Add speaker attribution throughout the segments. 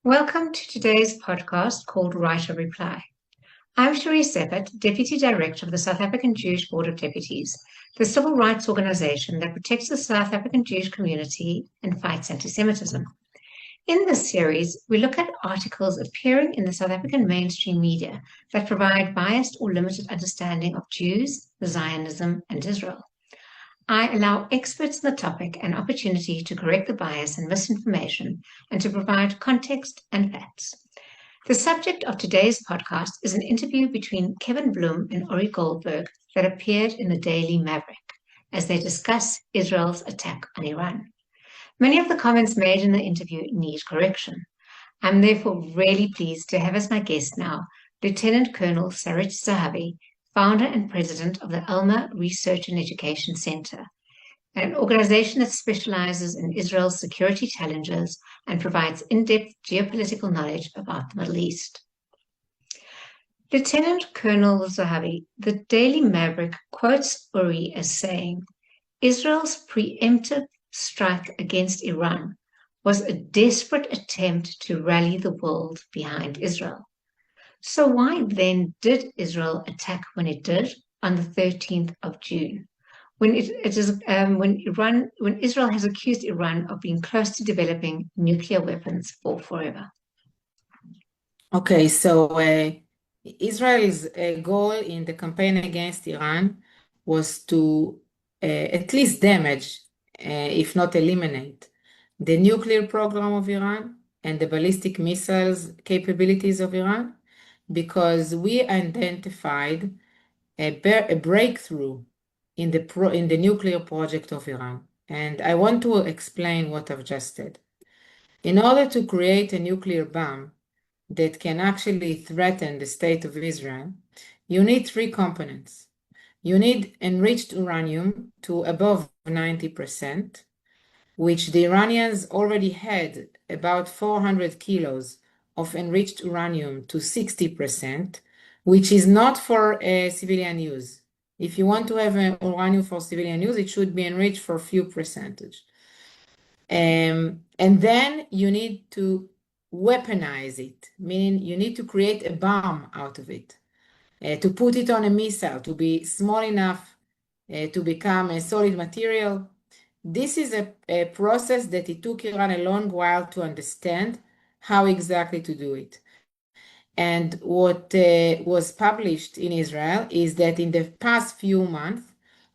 Speaker 1: Welcome to today's podcast called Right or Reply. I'm Charisse Zeifert, Deputy Director of the South African Jewish Board of Deputies, the civil rights organization that protects the South African Jewish community and fights anti-Semitism. In this series, we look at articles appearing in the South African mainstream media that provide biased or limited understanding of Jews, Zionism, and Israel. I allow experts in the topic an opportunity to correct the bias and misinformation and to provide context and facts. The subject of today's podcast is an interview between Kevin Bloom and Ori Goldberg that appeared in the Daily Maverick as they discuss Israel's attack on Iran. Many of the comments made in the interview need correction. I'm therefore really pleased to have as my guest now Lieutenant Colonel Sarit Zehavi, founder and president of the Alma Research and Education Center, an organization that specializes in Israel's security challenges and provides in-depth geopolitical knowledge about the Middle East. Lieutenant Colonel Zehavi, the Daily Maverick quotes Ori as saying, Israel's preemptive strike against Iran was a desperate attempt to rally the world behind Israel. So why then did Israel attack when it did on the 13th of June? When Israel has accused Iran of being close to developing nuclear weapons for forever.
Speaker 2: Okay, so Israel's goal in the campaign against Iran was to at least damage, if not eliminate, the nuclear program of Iran and the ballistic missiles capabilities of Iran, because we identified a breakthrough in the nuclear project of Iran. And I want to explain what I've just said. In order to create a nuclear bomb that can actually threaten the state of Israel, you need three components. You need enriched uranium to above 90%, which the Iranians already had about 400 kilos of enriched uranium to 60%, which is not for civilian use. If you want to have uranium for civilian use, it should be enriched for a few percentage. And then you need to weaponize it, meaning you need to create a bomb out of it, to put it on a missile, to be small enough to become a solid material. This is a process that it took Iran a long while to understand how exactly to do it. And what was published in Israel is that in the past few months,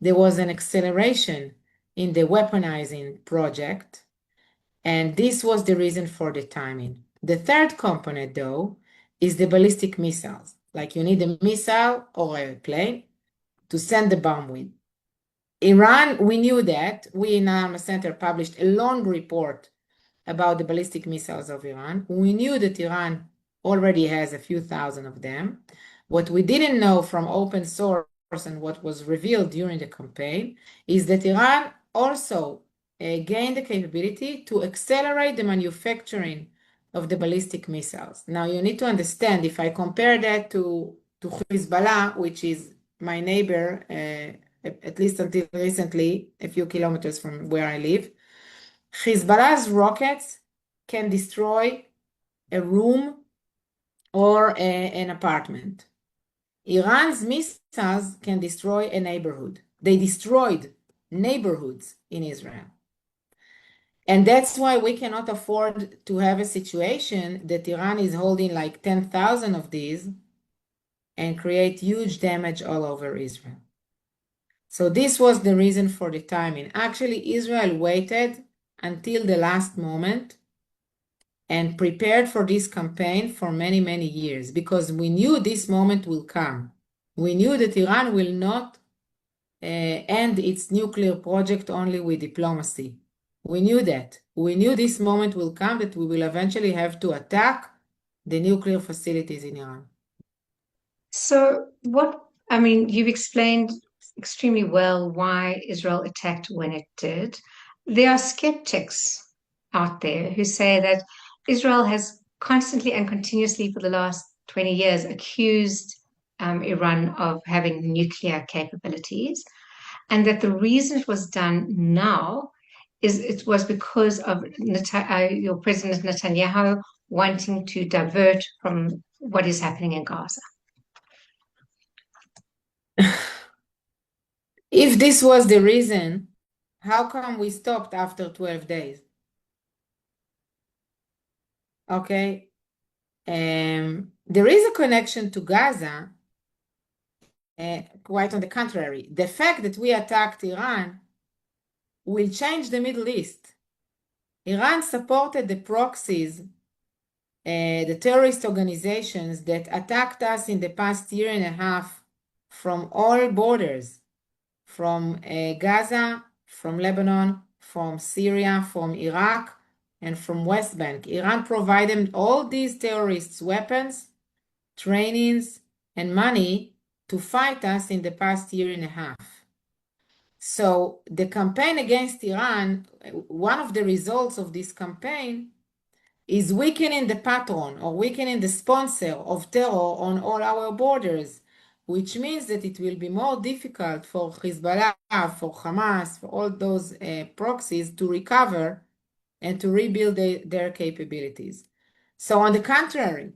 Speaker 2: there was an acceleration in the weaponizing project, and this was the reason for the timing. The third component, though, is the ballistic missiles. Like you need a missile or a plane to send the bomb with. Iran, we knew that. We in Alma Center published a long report about the ballistic missiles of Iran. We knew that Iran already has a few thousand of them. What we didn't know from open source and what was revealed during the campaign is that Iran also gained the capability to accelerate the manufacturing of the ballistic missiles. Now you need to understand, if I compare that to Hezbollah, which is my neighbor, at least until recently, a few kilometers from where I live, Hezbollah's rockets can destroy a room or an apartment. Iran's missiles can destroy a neighborhood. They destroyed neighborhoods in Israel. And that's why we cannot afford to have a situation that Iran is holding like 10,000 of these and create huge damage all over Israel. So this was the reason for the timing. Actually, Israel waited until the last moment and prepared for this campaign for many, many years, because we knew this moment will come. We knew that Iran will not end its nuclear project only with diplomacy. We knew that. We knew this moment will come, that we will eventually have to attack the nuclear facilities in Iran.
Speaker 1: So you've explained extremely well why Israel attacked when it did. There are skeptics out there who say that Israel has constantly and continuously for the last 20 years accused Iran of having nuclear capabilities, and that the reason it was done now is it was because of your President Netanyahu wanting to divert from what is happening in Gaza?
Speaker 2: If this was the reason, how come we stopped after 12 days? Okay. There is a connection to Gaza, quite on the contrary. The fact that we attacked Iran will change the Middle East. Iran supported the proxies, the terrorist organizations that attacked us in the past year and a half from all borders, from Gaza, from Lebanon, from Syria, from Iraq, and from West Bank. Iran provided all these terrorists weapons, trainings, and money to fight us in the past year and a half. So the campaign against Iran, one of the results of this campaign is weakening the patron or weakening the sponsor of terror on all our borders, which means that it will be more difficult for Hezbollah, for Hamas, for all those proxies to recover and to rebuild their capabilities. So on the contrary,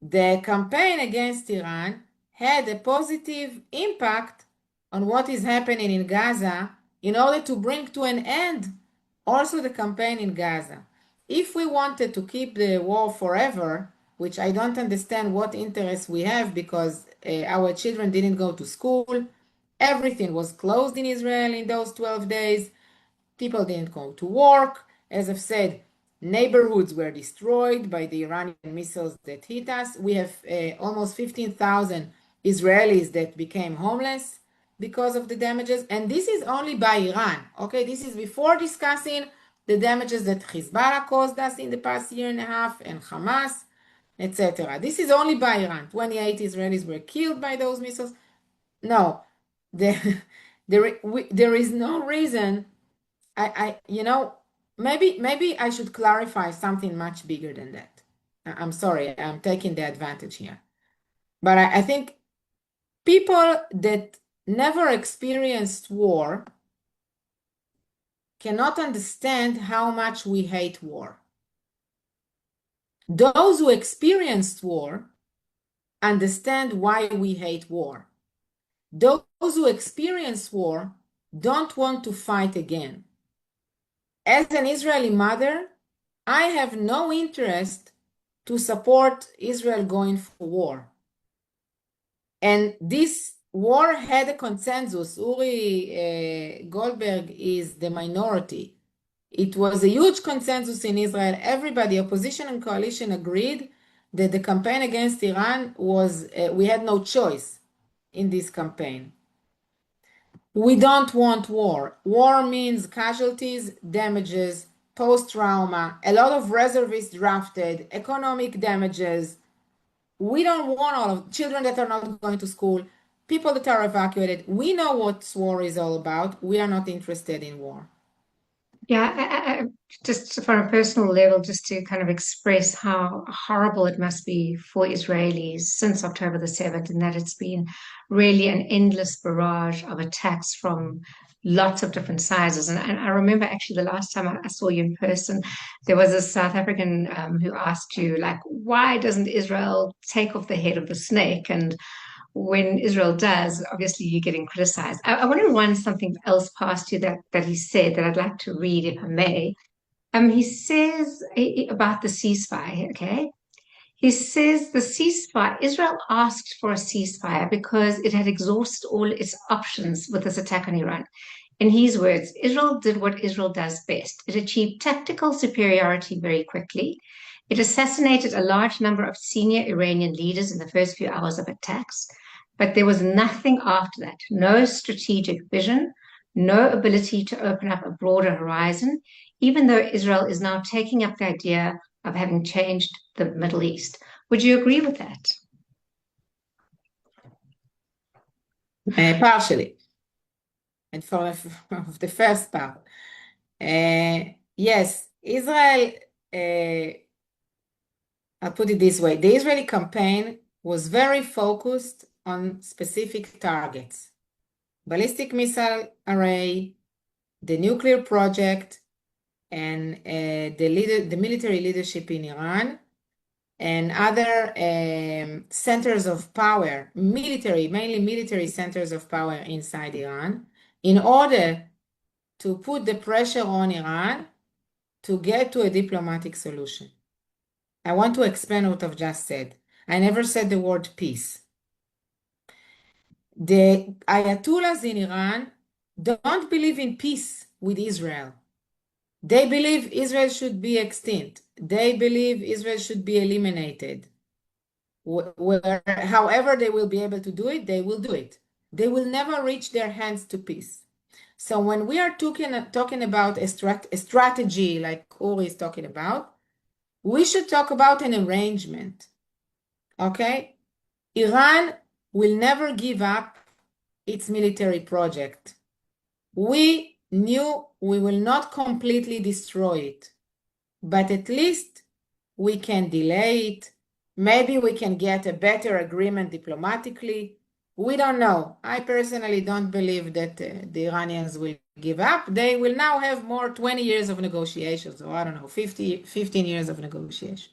Speaker 2: the campaign against Iran had a positive impact on what is happening in Gaza in order to bring to an end also the campaign in Gaza. If we wanted to keep the war forever, which I don't understand what interest we have because our children didn't go to school, everything was closed in Israel in those 12 days, people didn't go to work. As I've said, neighborhoods were destroyed by the Iranian missiles that hit us. We have almost 15,000 Israelis that became homeless because of the damages. And this is only by Iran. Okay, this is before discussing the damages that Hezbollah caused us in the past year and a half and Hamas, etc. This is only by Iran. 28 Israelis were killed by those missiles. No, there is no reason. Maybe I should clarify something much bigger than that. I'm sorry, I'm taking the advantage here. But I think people that never experienced war cannot understand how much we hate war. Those who experienced war understand why we hate war. Those who experience war don't want to fight again. As an Israeli mother, I have no interest to support Israel going for war. And this war had a consensus. Ori Goldberg is the minority. It was a huge consensus in Israel. Everybody, opposition and coalition, agreed that the campaign against Iran was, we had no choice in this campaign. We don't want war. War means casualties, damages, post-trauma, a lot of reservists drafted, economic damages. We don't want all of children that are not going to school, people that are evacuated. We know what war is all about. We are not interested in war.
Speaker 1: Yeah, I just from a personal level, just to kind of express how horrible it must be for Israelis since October the 7th, and that it's been really an endless barrage of attacks from lots of different sizes. And I remember actually the last time I saw you in person, there was a South African who asked you, like, why doesn't Israel take off the head of the snake? And when Israel does, obviously you're getting criticized. I want to run something else past you that he said that I'd like to read, if I may. He says about the ceasefire, okay? He says the ceasefire, Israel asked for a ceasefire because it had exhausted all its options with this attack on Iran. In his words, Israel did what Israel does best. It achieved tactical superiority very quickly. It assassinated a large number of senior Iranian leaders in the first few hours of attacks, but there was nothing after that, no strategic vision, no ability to open up a broader horizon, even though Israel is now taking up the idea of having changed the Middle East. Would you agree with that?
Speaker 2: Partially. And for the first part, yes, Israel, I'll put it this way, the Israeli campaign was very focused on specific targets. Ballistic missile array, the nuclear project, and the military leadership in Iran, and other centers of power, military, mainly military centers of power inside Iran, in order to put the pressure on Iran to get to a diplomatic solution. I want to explain what I've just said. I never said the word peace. The Ayatollahs in Iran don't believe in peace with Israel. They believe Israel should be extinct. They believe Israel should be eliminated. However they will be able to do it, they will do it. They will never reach their hands to peace. So when we are talking about a strategy like Ori is talking about, we should talk about an arrangement. Okay? Iran will never give up its military project. We knew we will not completely destroy it, but at least we can delay it. Maybe we can get a better agreement diplomatically. We don't know. I personally don't believe that the Iranians will give up. They will now have more 20 years of negotiations, or I don't know, 15 years of negotiation.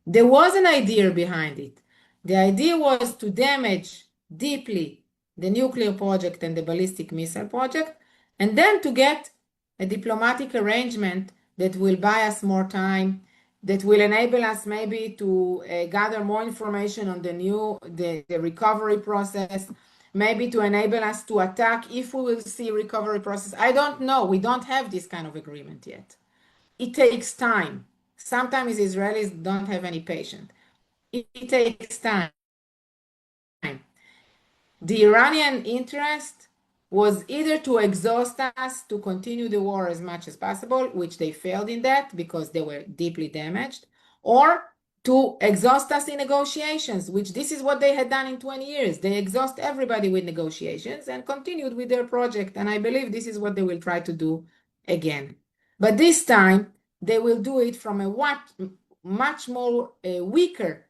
Speaker 2: There was an idea behind it. The idea was to damage deeply the nuclear project and the ballistic missile project, and then to get a diplomatic arrangement that will buy us more time, that will enable us maybe to gather more information on the recovery process, maybe to enable us to attack if we will see recovery process. I don't know. We don't have this kind of agreement yet. It takes time. Sometimes Israelis don't have any patience. It takes time. The Iranian interest was either to exhaust us to continue the war as much as possible, which they failed in that because they were deeply damaged, or to exhaust us in negotiations, which this is what they had done in 20 years. They exhaust everybody with negotiations and continued with their project. And I believe this is what they will try to do again. But this time, they will do it from a much more weaker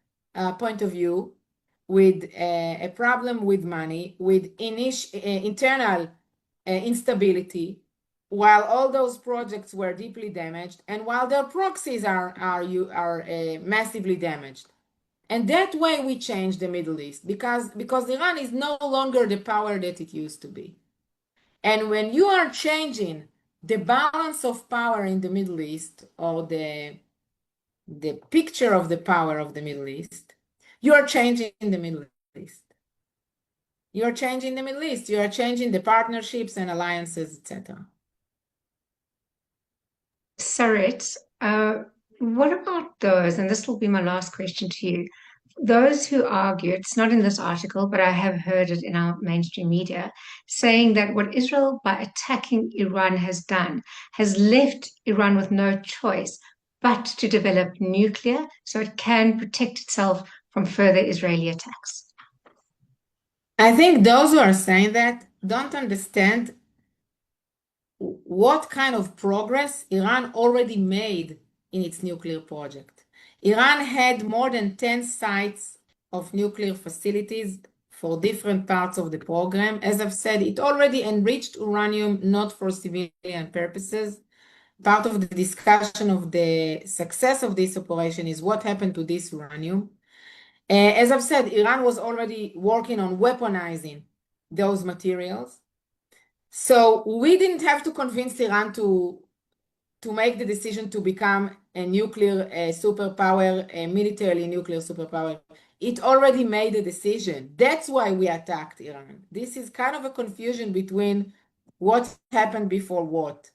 Speaker 2: point of view, with a problem with money, with internal instability, while all those projects were deeply damaged, and while their proxies are massively damaged. And that way we change the Middle East, because Iran is no longer the power that it used to be. And when you are changing the balance of power in the Middle East, or the picture of the power of the Middle East, you are changing the Middle East. You are changing the Middle East. You are changing the partnerships and alliances, etc.
Speaker 1: Sarit, what about those, and this will be my last question to you, those who argue, it's not in this article, but I have heard it in our mainstream media, saying that what Israel, by attacking Iran, has done has left Iran with no choice but to develop nuclear so it can protect itself from further Israeli attacks.
Speaker 2: I think those who are saying that don't understand what kind of progress Iran already made in its nuclear project. Iran had more than 10 sites of nuclear facilities for different parts of the program. As I've said, it already enriched uranium not for civilian purposes. Part of the discussion of the success of this operation is what happened to this uranium. As I've said, Iran was already working on weaponizing those materials. So we didn't have to convince Iran to make the decision to become a nuclear superpower, a militarily nuclear superpower. It already made a decision. That's why we attacked Iran. This is kind of a confusion between what happened before what.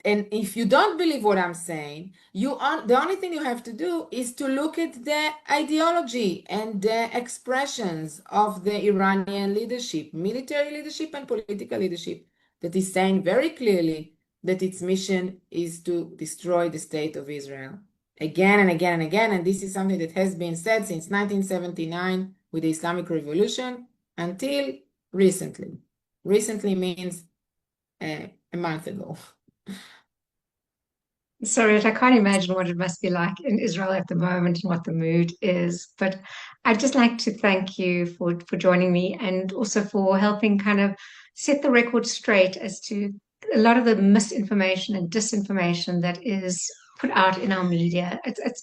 Speaker 2: And if you don't believe what I'm saying, the only thing you have to do is to look at the ideology and the expressions of the Iranian leadership, military leadership and political leadership, that is saying very clearly that its mission is to destroy the state of Israel again and again and again. And this is something that has been said since 1979 with the Islamic Revolution until recently. Recently means a month ago.
Speaker 1: Sorry, I can't imagine what it must be like in Israel at the moment and what the mood is. But I'd just like to thank you for joining me, and also for helping kind of set the record straight as to a lot of the misinformation and disinformation that is put out in our media. It's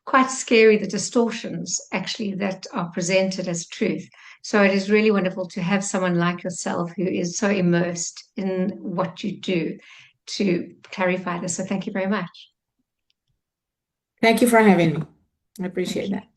Speaker 1: quite scary, the distortions actually that are presented as truth. So it is really wonderful to have someone like yourself who is so immersed in what you do to clarify this. So thank you very much.
Speaker 2: Thank you for having me. I
Speaker 1: Thank
Speaker 2: appreciate
Speaker 1: you.
Speaker 2: that.